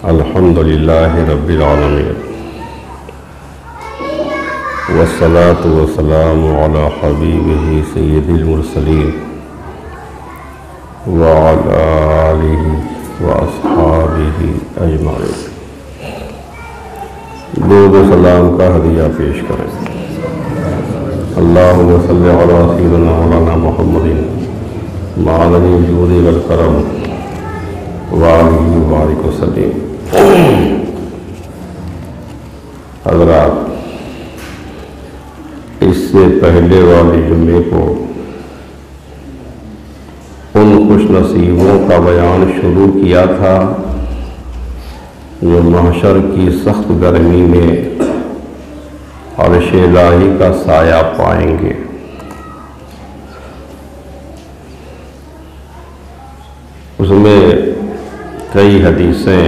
الحمد للہ رب العالمین والصلاة والسلام علی حبیبہ سید المرسلین وعلی آلہ واصحابہ اجمعین۔ درود و سلام کا ہدیہ پیش کریں۔ اللہم صلی علی سیدنا مولانا محمد معدن الجود والکرم وآلہ وبارک وسلم۔ حضرات، اس سے پہلے والے جمعے کو ان خوش نصیبوں کا بیان شروع کیا تھا جو محشر کی سخت گرمی میں عرش الہی کا سایہ پائیں گے۔ اس میں کئی حدیثیں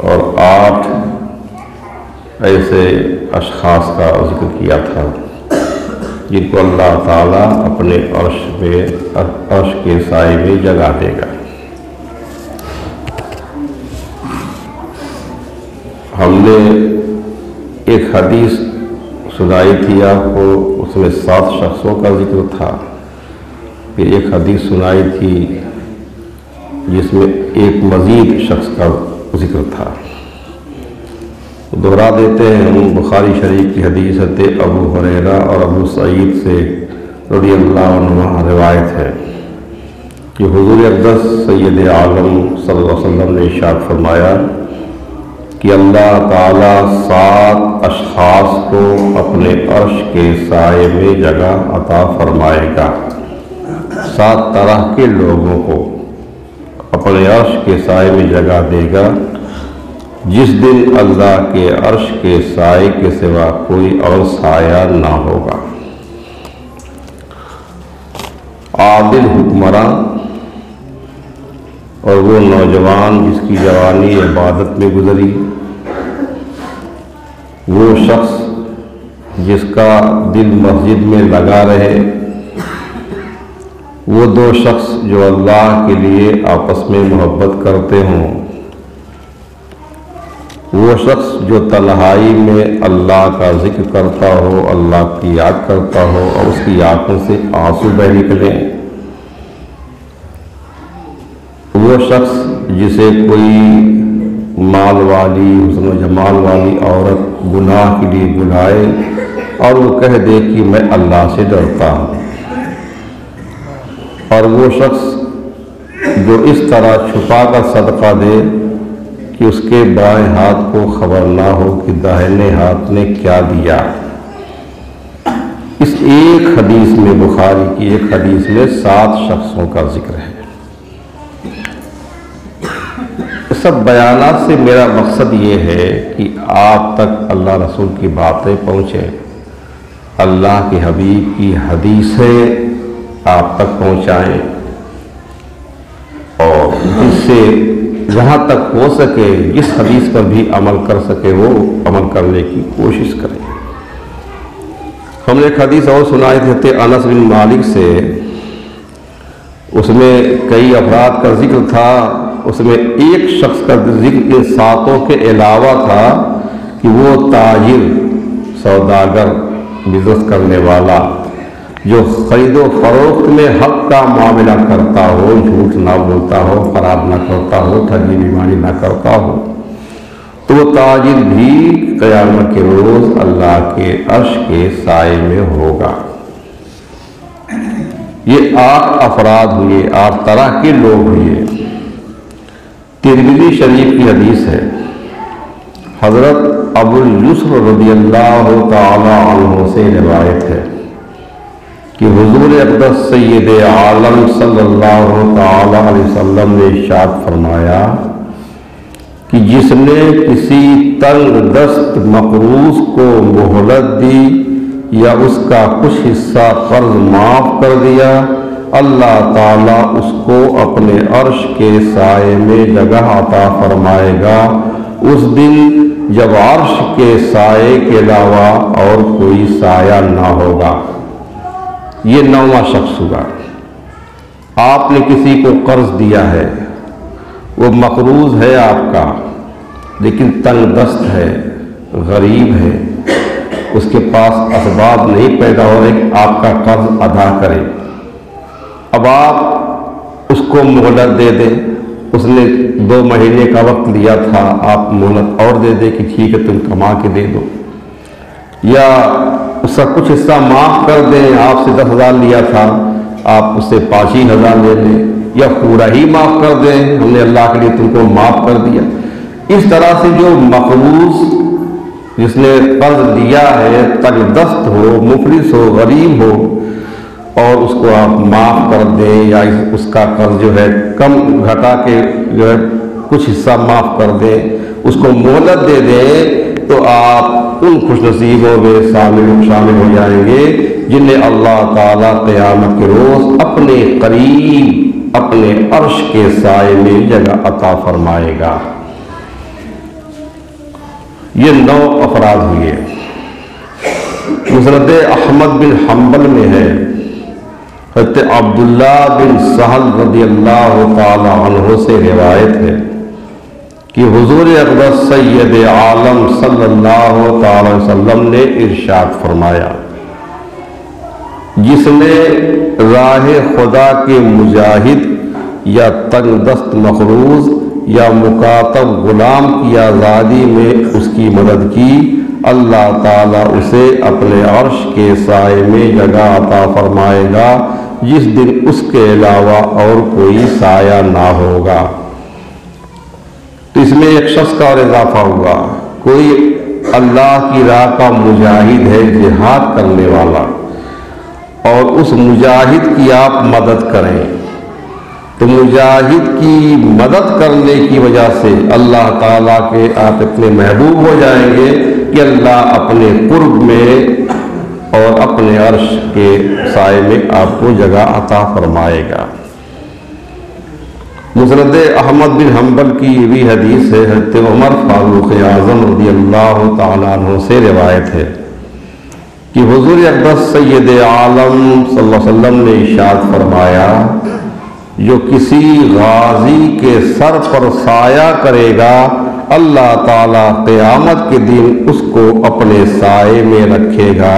اور 8 ایسے اشخاص کا ذکر کیا تھا جن کو اللہ تعالیٰ اپنے عرش کے سائے میں جگہ دے گا۔ ہم نے ایک حدیث سنائی تھی آپ کو، اس میں 7 شخصوں کا ذکر تھا۔ پھر ایک حدیث سنائی تھی جس میں ایک مزید شخص کا ذکر تھا۔ دہرا دیتے ہیں ہم۔ بخاری شریف کی حدیث ابو ہریرہ اور ابو سعید سے رضی اللہ عنہ روایت ہے کہ حضور اقدس سید عالم صلی اللہ علیہ وسلم نے ارشاد فرمایا کہ اللہ تعالیٰ 7 اشخاص کو اپنے عرش کے سائے میں جگہ عطا فرمائے گا۔ 7 طرح کے لوگوں کو اپنے عرش کے سائے میں جگہ دے گا جس دن اللہ کے عرش کے سائے کے سوا کوئی اور سایہ نہ ہوگا۔ عادل حکمراں اور وہ نوجوان جس کی جوانی عبادت میں گزری، وہ شخص جس کا دل مسجد میں لگا رہے، وہ 2 شخص جو اللہ کے لیے آپس میں محبت کرتے ہوں، وہ شخص جو تنہائی میں اللہ کا ذکر کرتا ہو، اللہ کی یاد کرتا ہو اور اس کی آنکھوں سے آنسو بہہ نکلیں، وہ شخص جسے کوئی مال والی حسن و جمال والی عورت گناہ کے لیے بلائے اور وہ کہہ دے کہ میں اللہ سے ڈرتا ہوں، اور وہ شخص جو اس طرح چھپا کر صدقہ دے کہ اس کے بائیں ہاتھ کو خبر نہ ہو کہ داہنے ہاتھ نے کیا دیا۔ اس ایک حدیث میں، بخاری کی ایک حدیث میں 7 شخصوں کا ذکر ہے۔ اس سب بیانات سے میرا مقصد یہ ہے کہ آپ تک اللہ رسول کی باتیں پہنچیں، اللہ کے حبیب کی حدیثیں آپ تک پہنچائیں، اور جس سے جہاں تک ہو سکے جس حدیث پر بھی عمل کر سکے وہ عمل کرنے کی کوشش کریں۔ ہم نے ایک حدیث اور سنائی تھی انس بن مالک سے، اس میں کئی افراد کا ذکر تھا، اس میں ایک شخص کا ذکر ان 7 کے علاوہ تھا کہ وہ تاجر، سوداگر، بزنس کرنے والا جو خرید و فروخت میں حق کا معاملہ کرتا ہو، جھوٹ نہ بولتا ہو، خراب نہ کرتا ہو، ٹھگی بیماری نہ کرتا ہو، تو وہ تاجر بھی قیامت کے روز اللہ کے عرش کے سائے میں ہوگا۔ یہ 8 افراد ہوئے، 8 طرح کے لوگ ہوئے۔ ترمذی شریف کی حدیث ہے، حضرت ابو یوسف رضی اللہ تعالی عنہ سے روایت ہے کہ حضور اقدس سید عالم صلی اللہ تعالی علیہ وسلم نے ارشاد فرمایا کہ جس نے کسی تنگ دست مقروض کو مہلت دی یا اس کا کچھ حصہ قرض معاف کر دیا، اللہ تعالیٰ اس کو اپنے عرش کے سائے میں جگہ عطا فرمائے گا اس دن جب عرش کے سائے کے علاوہ اور کوئی سایہ نہ ہوگا۔ یہ 9واں شخص ہوگا۔ آپ نے کسی کو قرض دیا ہے وہ مقروض ہے آپ کا لیکن تنگ دست ہے، غریب ہے، اس کے پاس اسباب نہیں پیدا ہو رہے کہ آپ کا قرض ادا کرے، اب آپ اس کو مہلت دے دیں، اس نے 2 مہینے کا وقت لیا تھا، آپ مہلت اور دے دیں کہ ٹھیک ہے تم کما کے دے دو، یا اس کا کچھ حصہ معاف کر دیں، آپ سے 10,000 لیا تھا آپ اس سے 5,000 لے لیں، یا پورا ہی معاف کر دیں، ہم نے اللہ کے لیے تم کو معاف کر دیا۔ اس طرح سے جو مقروض جس نے قرض لیا ہے تنگ دست ہو، مفلس ہو، غریب ہو، اور اس کو آپ معاف کر دیں یا اس کا قرض جو ہے کم گھٹا کے جو ہے کچھ حصہ معاف کر دیں، اس کو مہلت دے دیں، تو آپ ان خوش نصیبوں میں شامل ہو جائیں گے جنہیں اللہ تعالیٰ قیامت کے روز اپنے قریب اپنے عرش کے سائے میں جگہ عطا فرمائے گا۔ یہ 9 افراد ہوئے۔ مسند احمد بن حنبل میں ہے، حضرت عبداللہ بن سہل رضی اللہ تعالی عنہ سے روایت ہے کہ حضور اقدس سید عالم صلی اللہ تعالی وسلم نے ارشاد فرمایا، جس نے راہ خدا کے مجاہد یا تنگ دست مقروض یا مکاتب غلام کی آزادی میں اس کی مدد کی، اللہ تعالیٰ اسے اپنے عرش کے سائے میں جگہ عطا فرمائے گا جس دن اس کے علاوہ اور کوئی سایہ نہ ہوگا۔ تو اس میں ایک شخص کا اور اضافہ ہوا، کوئی اللہ کی راہ کا مجاہد ہے، جہاد کرنے والا، اور اس مجاہد کی آپ مدد کریں، تو مجاہد کی مدد کرنے کی وجہ سے اللہ تعالیٰ کے آپ اتنے محبوب ہو جائیں گے کہ اللہ اپنے قرب میں اور اپنے عرش کے سائے میں آپ کو جگہ عطا فرمائے گا۔ مسند احمد بن حنبل کی یہ بھی حدیث ہے، حضرت عمر فاروق اعظم رضی اللہ تعالیٰ عنہ سے روایت ہے کہ حضور اقدس سید عالم صلی اللہ علیہ وسلم نے ارشاد فرمایا، جو کسی غازی کے سر پر سایہ کرے گا اللہ تعالیٰ قیامت کے دن اس کو اپنے سائے میں رکھے گا۔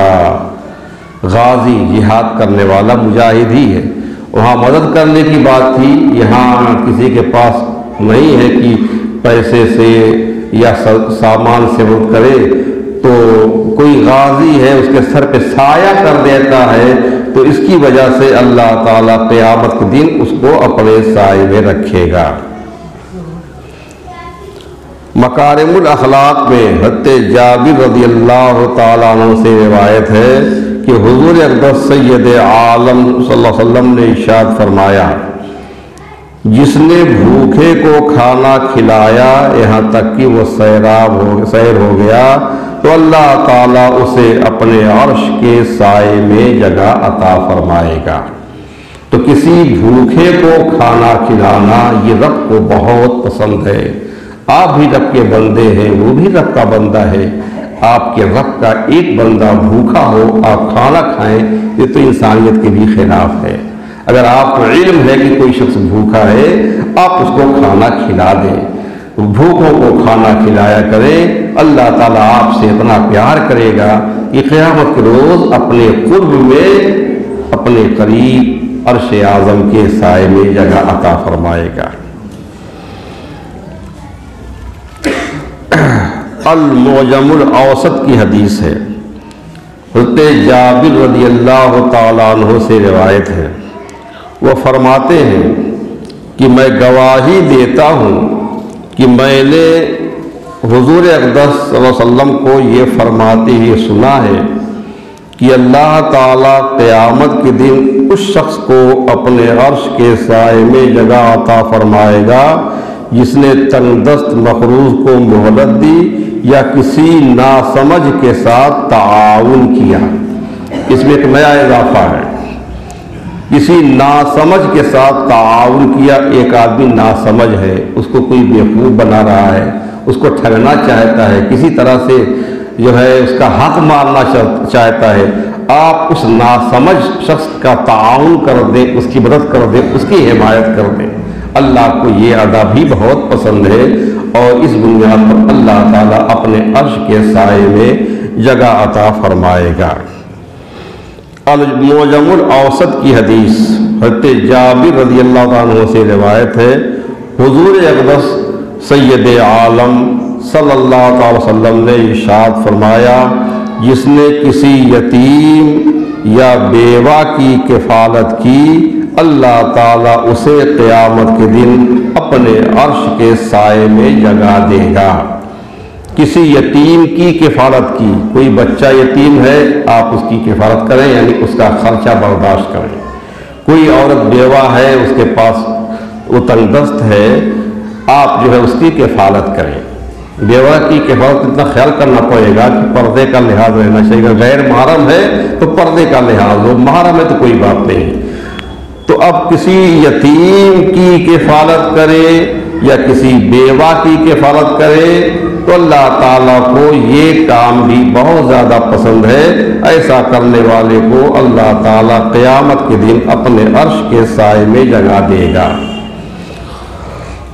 غازی جہاد کرنے والا مجاہد ہی ہے، وہاں مدد کرنے کی بات تھی، یہاں کسی کے پاس نہیں ہے کہ پیسے سے یا سامان سے مدد کرے، تو کوئی غازی ہے اس کے سر پہ سایہ کر دیتا ہے، تو اس کی وجہ سے اللہ تعالیٰ قیامت کے دن اس کو اپنے سائے میں رکھے گا۔ مکارم الاخلاق میں حضرت جابر رضی اللہ تعالیٰ عنہ سے روایت ہے کہ حضور اقدس سید عالم صلی اللہ علیہ وسلم نے ارشاد فرمایا، جس نے بھوکے کو کھانا کھلایا یہاں تک کہ وہ سیر ہو گیا، تو اللہ تعالیٰ اسے اپنے عرش کے سائے میں جگہ عطا فرمائے گا۔ تو کسی بھوکے کو کھانا کھلانا یہ رب کو بہت پسند ہے۔ آپ بھی رب کے بندے ہیں، وہ بھی رب کا بندہ ہے، آپ کے رب کا ایک بندہ بھوکا ہو آپ کھانا کھائیں، یہ تو انسانیت کے بھی خلاف ہے۔ اگر آپ کو علم ہے کہ کوئی شخص بھوکا ہے، آپ اس کو کھانا کھلا دیں، بھوکوں کو کھانا کھلایا کریں، اللہ تعالیٰ آپ سے اتنا پیار کرے گا کہ قیامت کے روز اپنے قرب میں اپنے قریب عرش اعظم کے سائے میں جگہ عطا فرمائے گا۔ المعجم الاوسط کی حدیث ہے، حضرت جابر رضی اللہ تعالیٰ عنہ سے روایت ہے، وہ فرماتے ہیں کہ میں گواہی دیتا ہوں کہ میں نے حضور اقدس صلی اللہ علیہ وسلم کو یہ فرماتے ہوئے سنا ہے کہ اللہ تعالیٰ قیامت کے دن اس شخص کو اپنے عرش کے سائے میں جگہ عطا فرمائے گا جس نے تنگ دست مقروض کو مہلت دی یا کسی ناسمجھ کے ساتھ تعاون کیا۔ اس میں ایک نیا اضافہ ہے، کسی ناسمجھ کے ساتھ تعاون کیا۔ ایک آدمی ناسمجھ ہے، اس کو کوئی بیوقوف بنا رہا ہے، اس کو ٹھگنا چاہتا ہے، کسی طرح سے جو ہے اس کا حق مارنا چاہتا ہے، آپ اس ناسمجھ شخص کا تعاون کر دیں، اس کی مدد کر دیں، اس کی حمایت کر دیں، اللہ کو یہ ادا بھی بہت پسند ہے، اور اس بنیاد پر اللہ تعالیٰ اپنے عرش کے سائے میں جگہ عطا فرمائے گا۔ المعجم الاوسط کی حدیث حضرت جابر رضی اللہ عنہ سے روایت ہے، حضور اقدس سید عالم صلی اللہ علیہ وسلم نے ارشاد فرمایا، جس نے کسی یتیم یا بیوہ کی کفالت کی، اللہ تعالیٰ اسے قیامت کے دن اپنے عرش کے سائے میں جگہ دے گا۔ کسی یتیم کی کفالت کی، کوئی بچہ یتیم ہے آپ اس کی کفالت کریں، یعنی اس کا خرچہ برداشت کریں۔ کوئی عورت بیوہ ہے، اس کے پاس وہ تنگ دست ہے، آپ جو ہے اس کی کفالت کریں۔ بیوہ کی کفالت اتنا خیال کرنا پڑے گا کہ پردے کا لحاظ رہنا چاہیے، غیر محرم ہے تو پردے کا لحاظ ہو، محرم ہے تو کوئی بات نہیں۔ تو اب کسی یتیم کی کفالت کرے یا کسی بیوہ کی کفالت کرے تو اللہ تعالیٰ کو یہ کام بھی بہت زیادہ پسند ہے۔ ایسا کرنے والے کو اللہ تعالیٰ قیامت کے دن اپنے عرش کے سائے میں جگہ دے گا۔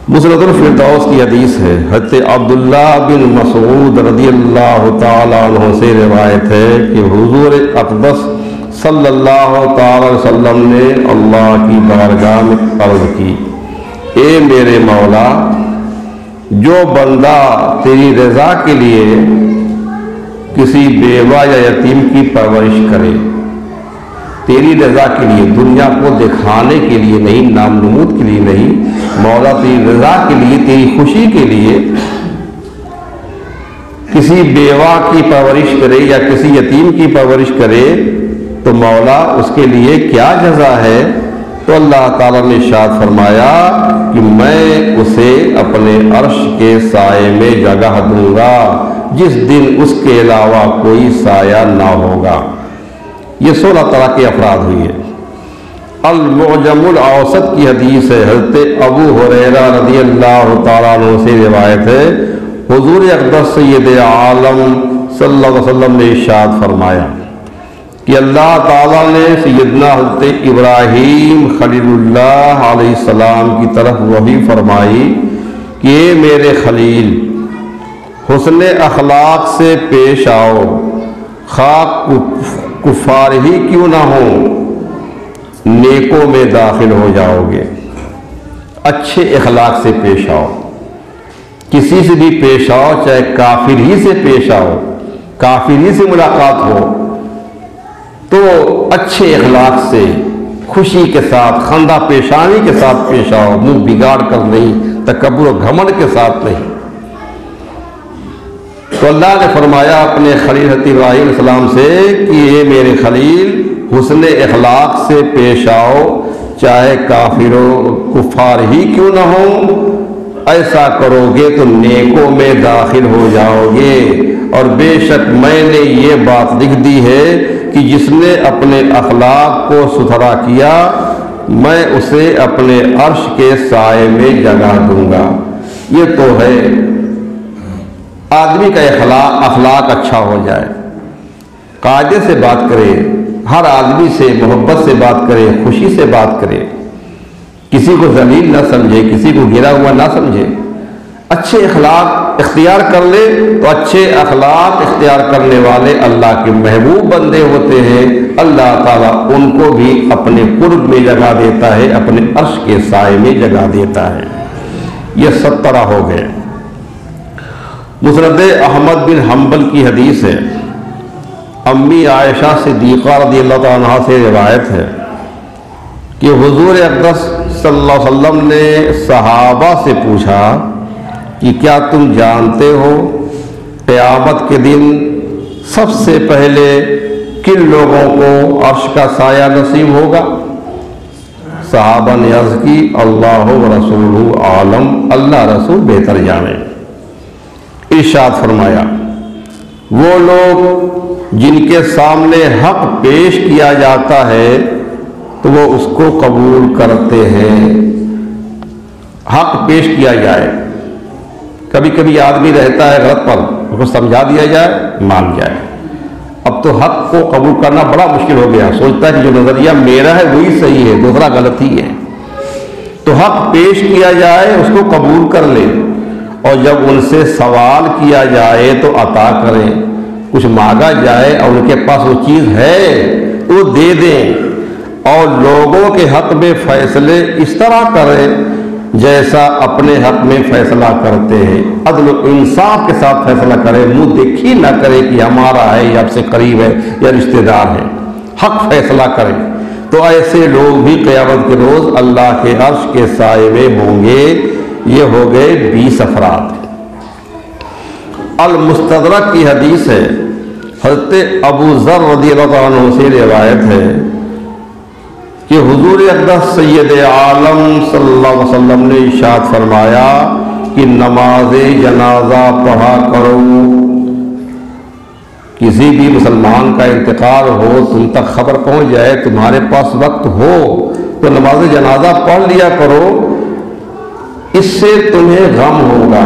مسند الفردوس کی حدیث ہے، حضرت عبداللہ بن مسعود رضی اللہ تعالیٰ عنہ سے روایت ہے کہ حضور اقدس صلی اللہ تعالی وسلم نے اللہ کی بارگاہ میں عرض کی، اے میرے مولا، جو بندہ تیری رضا کے لیے کسی بیوہ یا یتیم کی پرورش کرے، تیری رضا کے لیے، دنیا کو دکھانے کے لیے نہیں، نام نمود کے لیے نہیں، مولا تیری رضا کے لیے، تیری خوشی کے لیے کسی بیوہ کی پرورش کرے یا کسی یتیم کی پرورش کرے تو مولا اس کے لیے کیا جزا ہے؟ تو اللہ تعالیٰ نے ارشاد فرمایا کہ میں اسے اپنے عرش کے سائے میں جگہ دوں گا جس دن اس کے علاوہ کوئی سایہ نہ ہوگا۔ یہ 16 طرح کے افراد ہوئی ہے۔ المعجم الاوسط کی حدیث ہے، حضرت ابو ہریرہ رضی اللہ تعالیٰ عنہ سے روایت ہے، حضور اقدس سید عالم صلی اللہ علیہ وسلم نے ارشاد فرمایا کہ اللہ تعالیٰ نے سیدنا حضرت ابراہیم خلیل اللہ علیہ السلام کی طرف وحی فرمائی کہ اے میرے خلیل، حسن اخلاق سے پیش آؤ، خواہ کفار ہی کیوں نہ ہو، نیکوں میں داخل ہو جاؤ گے۔ اچھے اخلاق سے پیش آؤ، کسی سے بھی پیش آؤ، چاہے کافر ہی سے پیش آؤ، کافر ہی سے ملاقات ہو تو اچھے اخلاق سے، خوشی کے ساتھ، خندہ پیشانی کے ساتھ پیش آؤ، منہ بگاڑ کر نہیں، تکبر و گھمنڈ کے ساتھ نہیں۔ تو اللہ نے فرمایا اپنے خلیل حضرت ابراہیم علیہ السلام سے کہ اے میرے خلیل، حسن اخلاق سے پیش آؤ، چاہے کافر و کفار ہی کیوں نہ ہو، ایسا کرو گے تو نیکوں میں داخل ہو جاؤ گے۔ اور بے شک میں نے یہ بات لکھ دی ہے کہ جس نے اپنے اخلاق کو ستھرا کیا، میں اسے اپنے عرش کے سائے میں جگہ دوں گا۔ یہ تو ہے آدمی کا اخلاق اچھا ہو جائے، قاعدے سے بات کرے، ہر آدمی سے محبت سے بات کرے، خوشی سے بات کرے، کسی کو ذلیل نہ سمجھے، کسی کو گرا ہوا نہ سمجھے، اچھے اخلاق اختیار کر لے تو اچھے اخلاق اختیار کرنے والے اللہ کے محبوب بندے ہوتے ہیں، اللہ تعالیٰ ان کو بھی اپنے قرب میں جگہ دیتا ہے، اپنے عرش کے سائے میں جگہ دیتا ہے۔ یہ 17 ہو گئے۔ مسند احمد بن حنبل کی حدیث ہے، امی عائشہ صدیقہ رضی اللہ عنہا سے روایت ہے کہ حضور اقدس صلی اللہ علیہ وسلم نے صحابہ سے پوچھا کہ کیا تم جانتے ہو قیامت کے دن سب سے پہلے کن لوگوں کو عرش کا سایہ نصیب ہوگا؟ صحابہ نے عرض کی اللہ و رسول عالم، اللہ رسول بہتر جانے۔ ارشاد فرمایا وہ لوگ جن کے سامنے حق پیش کیا جاتا ہے تو وہ اس کو قبول کرتے ہیں۔ حق پیش کیا جائے، کبھی کبھی آدمی رہتا ہے غلط پر، اس کو سمجھا دیا جائے، مان جائے۔ اب تو حق کو قبول کرنا بڑا مشکل ہو گیا، سوچتا ہے کہ جو نظریہ میرا ہے وہی صحیح ہے، دوسرا غلط ہی ہے۔ تو تو حق پیش کیا جائے اس کو قبول کر لے، اور جب ان سے سوال کیا جائے تو عطا کریں، کچھ مانگا جائے اور ان کے پاس وہ چیز ہے تو وہ دے دیں، اور لوگوں کے حق میں فیصلے اس طرح کریں جیسا اپنے حق میں فیصلہ کرتے ہیں، عدل و انصاف کے ساتھ فیصلہ کرے، منہ دیکھی نہ کرے کہ ہمارا ہے یا آپ سے قریب ہے یا رشتہ دار ہے، حق فیصلہ کرے۔ تو ایسے لوگ بھی قیامت کے روز اللہ کے عرش کے سائے میں ہوں گے۔ یہ ہو گئے 20 افراد۔ المستدرک کی حدیث ہے، حضرت ابو ذر رضی اللہ عنہ سے روایت ہے کہ حضور اقدس سید عالم صلی اللہ علیہ وسلم نے ارشاد فرمایا کہ نماز جنازہ پڑھا کرو۔ کسی بھی مسلمان کا انتقال ہو، تم تک خبر پہنچ جائے، تمہارے پاس وقت ہو تو نماز جنازہ پڑھ لیا کرو، اس سے تمہیں غم ہوگا۔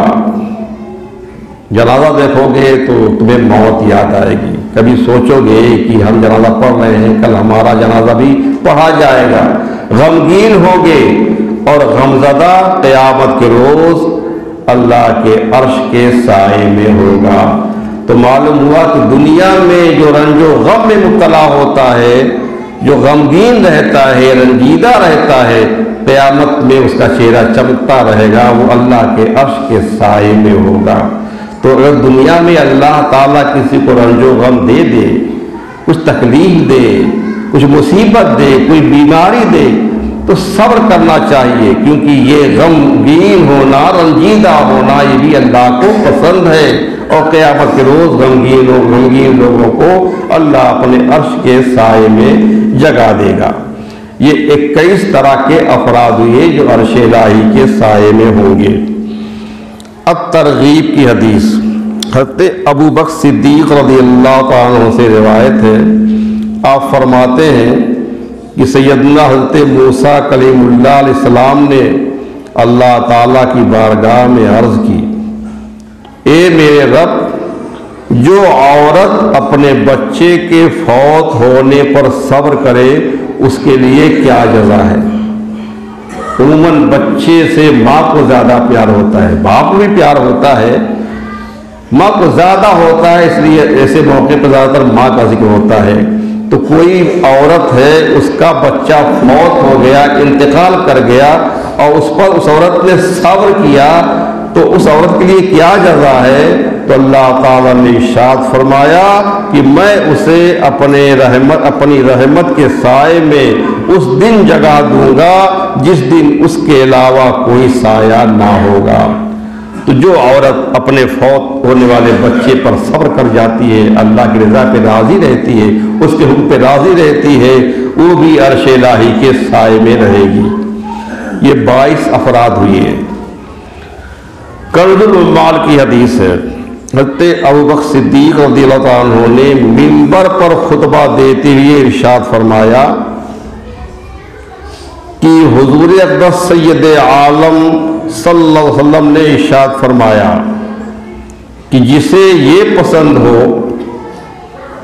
جنازہ دیکھو گے تو تمہیں موت یاد آئے گی، کبھی سوچو گے کہ ہم جنازہ پڑھ رہے ہیں، کل ہمارا جنازہ بھی پڑھا جائے گا، غمگین ہوگے اور غمزدہ قیامت کے روز اللہ کے عرش کے سائے میں ہوگا۔ تو معلوم ہوا کہ دنیا میں جو رنج و غم میں مبتلا ہوتا ہے، جو غمگین رہتا ہے، رنجیدہ رہتا ہے، قیامت میں اس کا چہرہ چمکتا رہے گا، وہ اللہ کے عرش کے سائے میں ہوگا۔ تو اگر دنیا میں اللہ تعالیٰ کسی کو رنج و غم دے دے، کچھ تکلیف دے، کچھ مصیبت دے، کوئی بیماری دے، تو صبر کرنا چاہیے، کیونکہ یہ غمگین ہونا، رنجیدہ ہونا، یہ بھی اللہ کو پسند ہے، اور قیامت کے روز غمگین لوگوں کو اللہ اپنے عرش کے سائے میں جگا دے گا۔ یہ 21 طرح کے افراد ہوئے جو عرش الہی کے سائے میں ہوں گے۔ اب ترغیب کی حدیث، حضرت ابو بکر صدیق رضی اللہ تعالیٰ عنہ سے روایت ہے، آپ فرماتے ہیں کہ سیدنا حضرت موسیٰ کلیم اللہ علیہ السلام نے اللہ تعالیٰ کی بارگاہ میں عرض کی، اے میرے رب، جو عورت اپنے بچے کے فوت ہونے پر صبر کرے اس کے لیے کیا جزا ہے؟ عموماً بچے سے ماں کو زیادہ پیار ہوتا ہے، باپ کو بھی پیار ہوتا ہے، ماں کو زیادہ ہوتا ہے، اس لیے ایسے موقع پر زیادہ تر ماں کا ذکر ہوتا ہے۔ تو کوئی عورت ہے، اس کا بچہ فوت ہو گیا، انتقال کر گیا، اور اس پر اس عورت نے صبر کیا، تو اس عورت کے لیے کیا جزا ہے؟ تو اللہ تعالیٰ نے ارشاد فرمایا کہ میں اسے اپنی رحمت کے سائے میں اس دن جگہ دوں گا جس دن اس کے علاوہ کوئی سایہ نہ ہوگا۔ تو جو عورت اپنے فوت ہونے والے بچے پر صبر کر جاتی ہے، اللہ کی رضا پہ راضی رہتی ہے، اس کے حکم پہ راضی رہتی ہے، وہ بھی عرش الہی کے سائے میں رہے گی۔ یہ 22 افراد ہوئے ہیں۔ کنز العمال کی حدیث ہے، حضرت ابوبکر صدیق رضی اللہ عنہ نے منبر پر خطبہ دیتے ہوئے ارشاد فرمایا کہ حضور اقدس سید عالم صلی اللہ علیہ وسلم نے ارشاد فرمایا کہ جسے یہ پسند ہو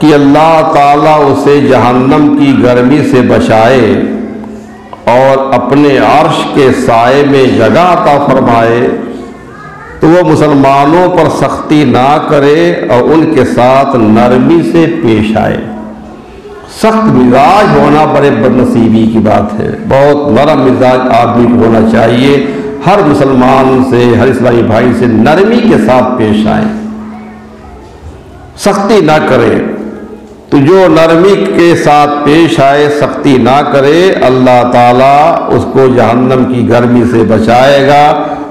کہ اللہ تعالیٰ اسے جہنم کی گرمی سے بچائے اور اپنے عرش کے سائے میں جگہ عطا فرمائے، تو وہ مسلمانوں پر سختی نہ کرے اور ان کے ساتھ نرمی سے پیش آئے۔ سخت مزاج ہونا بڑے بد نصیبی کی بات ہے، بہت نرم مزاج آدمی کو ہونا چاہیے، ہر مسلمان سے، ہر اسلامی بھائی سے نرمی کے ساتھ پیش آئے، سختی نہ کرے۔ تو جو نرمی کے ساتھ پیش آئے، سختی نہ کرے، اللہ تعالیٰ اس کو جہنم کی گرمی سے بچائے گا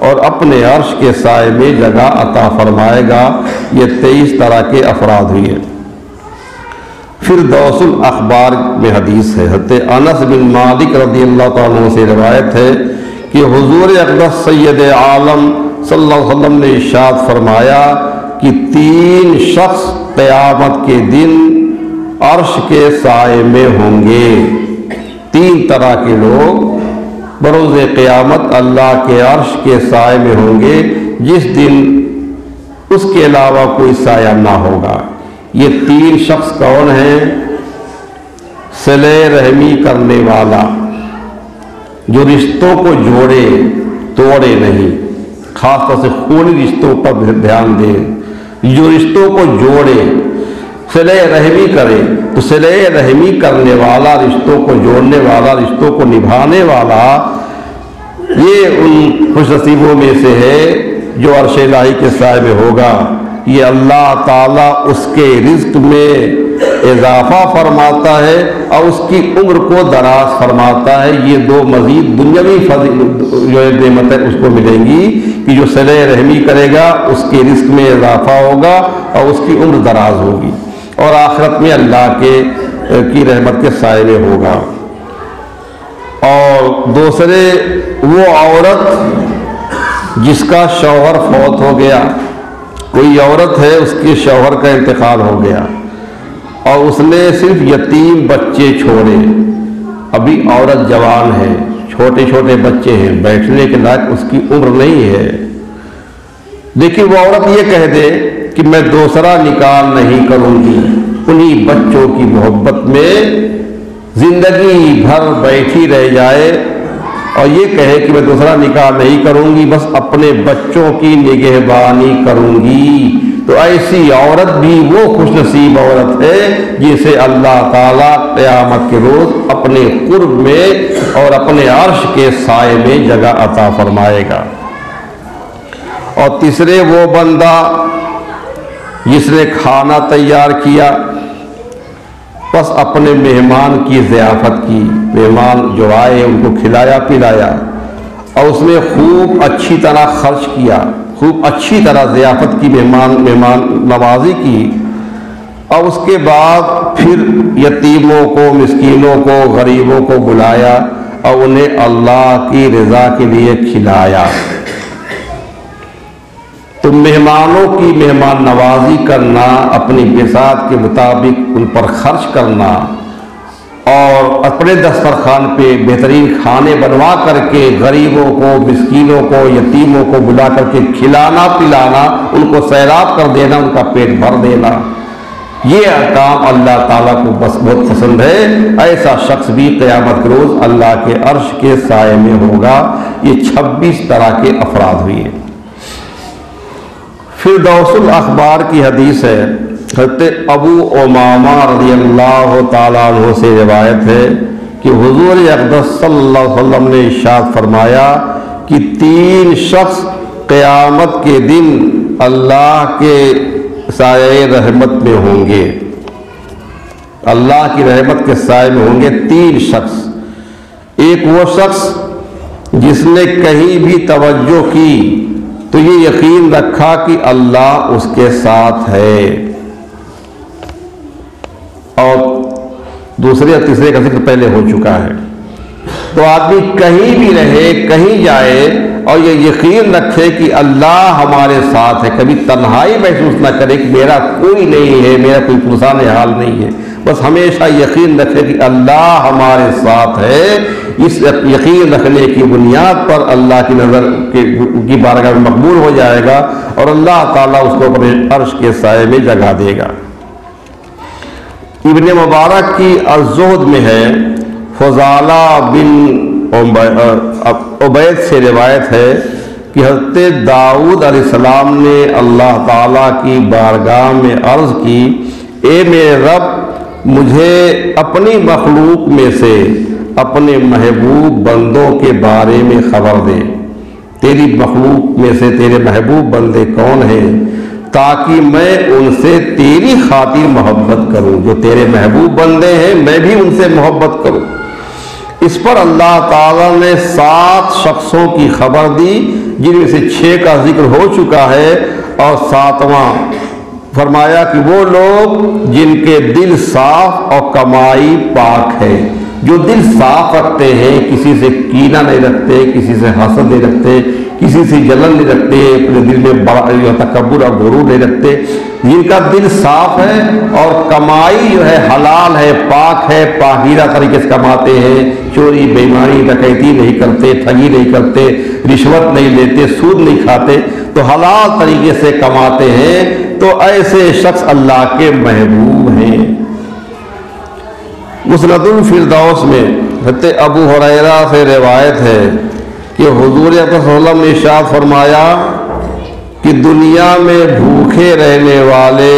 اور اپنے عرش کے سائے میں جگہ عطا فرمائے گا۔ یہ 23 طرح کے افراد ہوئے۔ فردوس الاخبار میں حدیث ہے، حضرت انس بن مالک رضی اللہ عنہ سے روایت ہے کہ حضور اقدس سید عالم صلی اللہ علیہ وسلم نے ارشاد فرمایا کہ 3 شخص قیامت کے دن عرش کے سائے میں ہوں گے۔ 3 طرح کے لوگ بروز قیامت اللہ کے عرش کے سائے میں ہوں گے جس دن اس کے علاوہ کوئی سایہ نہ ہوگا۔ یہ 3 شخص کون ہیں؟ صلہ رحمی کرنے والا، جو رشتوں کو جوڑے توڑے نہیں، خاص طور سے خونی رشتوں پر دھیان دے، جو رشتوں کو جوڑے، صلہ رحمی کرے، تو صلہ رحمی کرنے والا، رشتوں کو جوڑنے والا، رشتوں کو نبھانے والا، یہ ان خوش نصیبوں میں سے ہے جو عرش الہی کے سائے میں ہوگا۔ یہ اللہ تعالیٰ اس کے رزق میں اضافہ فرماتا ہے اور اس کی عمر کو دراز فرماتا ہے۔ یہ دو مزید دنیاوی جو نعمتیں اس کو ملیں گی کہ جو صلہ رحمی کرے گا اس کے رزق میں اضافہ ہوگا اور اس کی عمر دراز ہوگی، اور آخرت میں اللہ کی رحمت کے سائے میں ہوگا۔ اور دوسرے، وہ عورت جس کا شوہر فوت ہو گیا، کوئی عورت ہے اس کے شوہر کا انتقال ہو گیا اور اس نے صرف یتیم بچے چھوڑے، ابھی عورت جوان ہے، چھوٹے چھوٹے بچے ہیں، بیٹھنے کے لائق اس کی عمر نہیں ہے، لیکن وہ عورت یہ کہہ دے کہ میں دوسرا نکاح نہیں کروں گی، انہی بچوں کی محبت میں زندگی بھر بیٹھی رہ جائے اور یہ کہے کہ میں دوسرا نکاح نہیں کروں گی، بس اپنے بچوں کی نگہبانی کروں گی، تو ایسی عورت بھی وہ خوش نصیب عورت ہے جسے اللہ تعالیٰ قیامت کے روز اپنے قرب میں اور اپنے عرش کے سائے میں جگہ عطا فرمائے گا۔ اور تیسرے، وہ بندہ جس نے کھانا تیار کیا، بس اپنے مہمان کی ضیافت کی، مہمان جو آئے ان کو کھلایا پلایا اور اس میں خوب اچھی طرح خرچ کیا، خوب اچھی طرح ضیافت کی، مہمان نوازی کی، اور اس کے بعد پھر یتیموں کو، مسکینوں کو، غریبوں کو بلایا اور انہیں اللہ کی رضا کے لیے کھلایا۔ تو مہمانوں کی مہمان نوازی کرنا، اپنی بساط کے مطابق ان پر خرچ کرنا اور اپنے دسترخوان پہ بہترین کھانے بنوا کر کے غریبوں کو، مسکینوں کو، یتیموں کو بلا کر کے کھلانا پلانا، ان کو سیراب کر دینا، ان کا پیٹ بھر دینا، یہ کام اللہ تعالیٰ کو بس بہت پسند ہے۔ ایسا شخص بھی قیامت کے روز اللہ کے عرش کے سائے میں ہوگا۔ یہ 26 طرح کے افراد ہوئے۔ فردوس الاخبار کی حدیث ہے، حضرت ابو امامہ رضی اللہ تعالیٰ عنہ سے روایت ہے کہ حضور اقدس صلی اللہ علیہ وسلم نے ارشاد فرمایا کہ 3 شخص قیامت کے دن اللہ کے سائے رحمت میں ہوں گے، اللہ کی رحمت کے سائے میں ہوں گے 3 شخص۔ ایک وہ شخص جس نے کہیں بھی توجہ کی تو یہ یقین رکھا کہ اللہ اس کے ساتھ ہے، اور دوسرے اور تیسرے کا ذکر پہلے ہو چکا ہے۔ تو آدمی کہیں بھی رہے، کہیں جائے اور یہ یقین رکھے کہ اللہ ہمارے ساتھ ہے، کبھی تنہائی محسوس نہ کرے کہ میرا کوئی نہیں ہے، میرا کوئی پرسان حال نہیں ہے، بس ہمیشہ یقین رکھے کہ اللہ ہمارے ساتھ ہے۔ اس یقین رکھنے کی بنیاد پر اللہ کی نظر کی بارگاہ میں مقبول ہو جائے گا اور اللہ تعالیٰ اس کو اپنے عرش کے سائے میں جگہ دے گا۔ ابن مبارک کی الزہد میں ہے، فضالہ بن عبید سے روایت ہے کہ حضرت داؤد علیہ السلام نے اللہ تعالیٰ کی بارگاہ میں عرض کی، اے میرے رب، مجھے اپنی مخلوق میں سے اپنے محبوب بندوں کے بارے میں خبر دے، تیری مخلوق میں سے تیرے محبوب بندے کون ہیں، تاکہ میں ان سے تیری خاطر محبت کروں، جو تیرے محبوب بندے ہیں میں بھی ان سے محبت کروں۔ اس پر اللہ تعالیٰ نے 7 شخصوں کی خبر دی، جن میں سے 6 کا ذکر ہو چکا ہے، اور 7واں فرمایا کہ وہ لوگ جن کے دل صاف اور کمائی پاک ہے، جو دل صاف رکھتے ہیں، کسی سے کینہ نہیں رکھتے، کسی سے حسد نہیں رکھتے، کسی سے جلن نہیں رکھتے، اپنے دل میں بڑا تکبر اور غرور نہیں رکھتے، جن کا دل صاف ہے اور کمائی جو ہے حلال ہے، پاک ہے، پاکیزہ طریقے سے کماتے ہیں، چوری بے ایمانی ڈکیتی نہیں کرتے، ٹھگی نہیں کرتے، رشوت نہیں لیتے، سود نہیں کھاتے، تو حلال طریقے سے کماتے ہیں، تو ایسے شخص اللہ کے محبوب ہیں۔ مسند الفردوس میں حضرت ابو ہریرہ سے روایت ہے کہ حضور اکرم صلی اللہ علیہ وسلم نے ارشاد فرمایا کہ دنیا میں بھوکے رہنے والے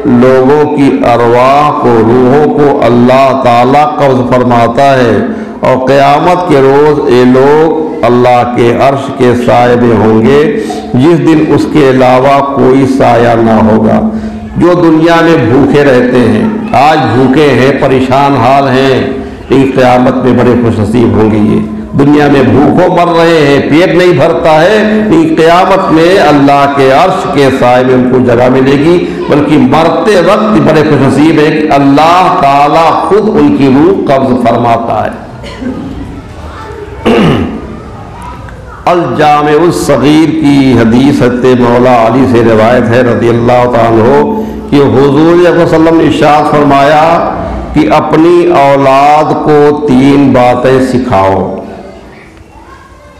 لوگوں کی ارواح کو، روحوں کو اللہ تعالیٰ قبض فرماتا ہے، اور قیامت کے روز یہ لوگ اللہ کے عرش کے سائے میں ہوں گے جس دن اس کے علاوہ کوئی سایہ نہ ہوگا۔ جو دنیا میں بھوکے رہتے ہیں، آج بھوکے ہیں، پریشان حال ہیں، لیکن قیامت میں بڑے خوش نصیب ہوں گے۔ یہ دنیا میں بھوکوں مر رہے ہیں، پیٹ نہیں بھرتا ہے، لیکن قیامت میں اللہ کے عرش کے سائے میں ان کو جگہ ملے گی، بلکہ مرتے وقت بڑے خوش نصیب ہیں کہ اللہ تعالیٰ خود ان کی روح قبض فرماتا ہے۔ الجامع الصغیر کی حدیث حضرت مولا علی سے روایت ہے رضی اللہ تعالیٰ عنہ کہ حضور صلی اللہ علیہ وسلم نے ارشاد فرمایا کہ اپنی اولاد کو 3 باتیں سکھاؤ،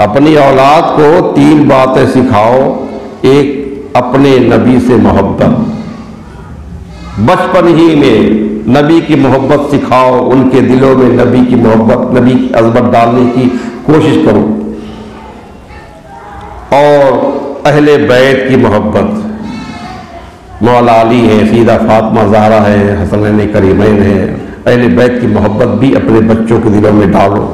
اپنی اولاد کو 3 باتیں سکھاؤ۔ ایک، اپنے نبی سے محبت، بچپن ہی میں نبی کی محبت سکھاؤ، ان کے دلوں میں نبی کی محبت، نبی کی عظمت ڈالنے کی کوشش کرو۔ اور اہل بیت کی محبت، مولا علی ہے، سیدہ فاطمہ زہرا ہے، حسنین کریمین ہے، اہل بیت کی محبت بھی اپنے بچوں کے دلوں میں ڈالو۔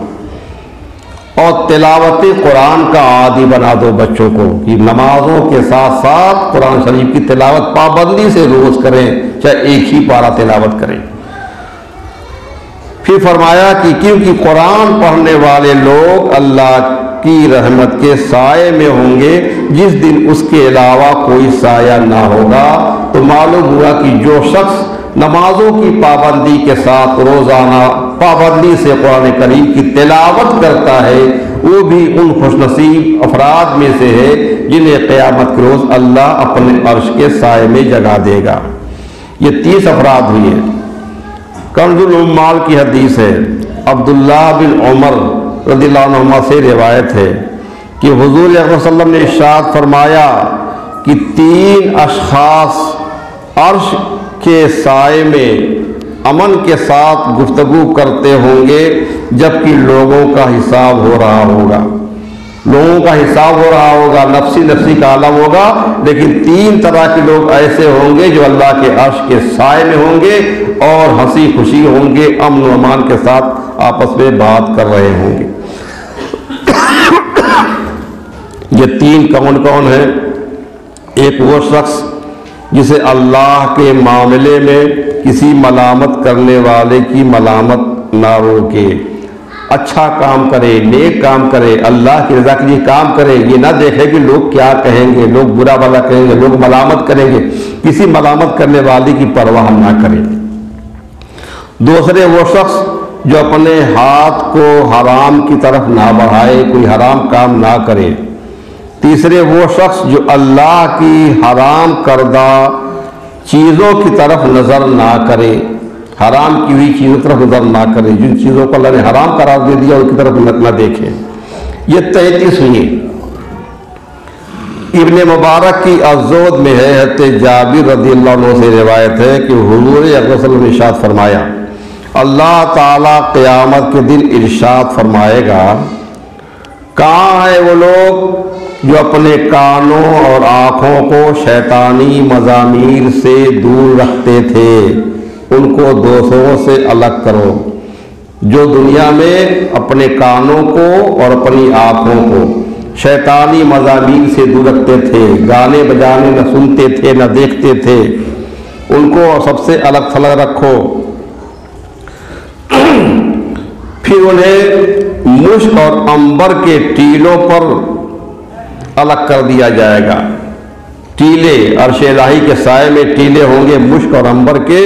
اور تلاوت قرآن کا عادی بنا دو بچوں کو، کہ نمازوں کے ساتھ ساتھ قرآن شریف کی تلاوت پابندی سے روز کریں، چاہے ایک ہی پارہ تلاوت کریں۔ پھر فرمایا کہ کیونکہ قرآن پڑھنے والے لوگ اللہ کی رحمت کے سائے میں ہوں گے جس دن اس کے علاوہ کوئی سایہ نہ ہوگا۔ تو معلوم ہوا کہ جو شخص نمازوں کی پابندی کے ساتھ روزانہ پابندی سے قرآن کریم کی تلاوت کرتا ہے، وہ بھی ان خوش نصیب افراد میں سے ہے جنہیں قیامت کے روز اللہ اپنے عرش کے سائے میں جگہ دے گا۔ یہ 30 افراد ہوئے۔ کنز العمال کی حدیث ہے، عبداللہ بن عمر رضی اللہ عنہ سے روایت ہے کہ حضور صلی اللہ علیہ وسلم نے ارشاد فرمایا کہ 3 اشخاص عرش کے سائے میں امن کے ساتھ گفتگو کرتے ہوں گے جبکہ لوگوں کا حساب ہو رہا ہوگا، لوگوں کا حساب ہو رہا ہوگا، نفسی نفسی کا عالم ہوگا، لیکن 3 طرح کے لوگ ایسے ہوں گے جو اللہ کے عرش کے سائے میں ہوں گے اور ہنسی خوشی ہوں گے، امن و امان کے ساتھ آپس میں بات کر رہے ہوں گے۔ یہ 3 کون کون ہیں؟ ایک وہ شخص جسے اللہ کے معاملے میں کسی ملامت کرنے والے کی ملامت نہ روکے، اچھا کام کرے، نیک کام کرے، اللہ کی رضا کے لیے کام کرے، یہ نہ دیکھے کہ لوگ کیا کہیں گے، لوگ برا بھلا کہیں گے، لوگ ملامت کریں گے، کسی ملامت کرنے والے کی پرواہ نہ کرے۔ دوسرے وہ شخص جو اپنے ہاتھ کو حرام کی طرف نہ بڑھائے، کوئی حرام کام نہ کرے۔ تیسرے وہ شخص جو اللہ کی حرام کردہ چیزوں کی طرف نظر نہ کرے، حرام کی ہوئی چیزوں کی طرف نظر نہ کرے، جن چیزوں کو اللہ نے حرام قرار دے دیا ان کی طرف نہ دیکھے۔ یہ 33 ہوئی۔ ابن مبارک کی الزہد میں ہے، حضرت جابر رضی اللہ عنہ سے روایت ہے کہ حضور اکرم صلی اللہ علیہ وسلم نے ارشاد فرمایا، اللہ تعالیٰ قیامت کے دن ارشاد فرمائے گا، کہاں ہیں وہ لوگ جو اپنے کانوں اور آنکھوں کو شیطانی مضامیر سے دور رکھتے تھے، ان کو دوسروں سے الگ کرو۔ جو دنیا میں اپنے کانوں کو اور اپنی آنکھوں کو شیطانی مضامین سے دور رکھتے تھے، گانے بجانے نہ سنتے تھے نہ دیکھتے تھے، ان کو سب سے الگ تھلگ رکھو۔ پھر انہیں مشک اور عنبر کے ٹیلوں پر الگ کر دیا جائے گا۔ ٹیلے، عرش الہی کے سائے میں ٹیلے ہوں گے مشک اور عنبر کے،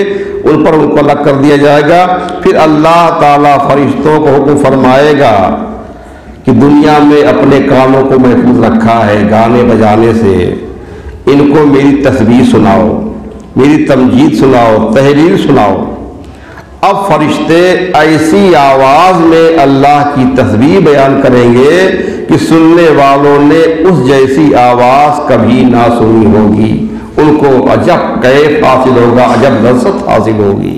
ان پر ان کو الگ کر دیا جائے گا۔ پھر اللہ تعالیٰ فرشتوں کو حکم فرمائے گا کہ دنیا میں اپنے کانوں کو محفوظ رکھا ہے گانے بجانے سے، ان کو میری تسبیح سناؤ، میری تمجید سناؤ، تحلیل سناؤ۔ اب فرشتے ایسی آواز میں اللہ کی تسبیح بیان کریں گے کہ سننے والوں نے اس جیسی آواز کبھی نہ سنی ہوگی، ان کو عجب کیف حاصل ہوگا، عجب لذت حاصل ہوگی۔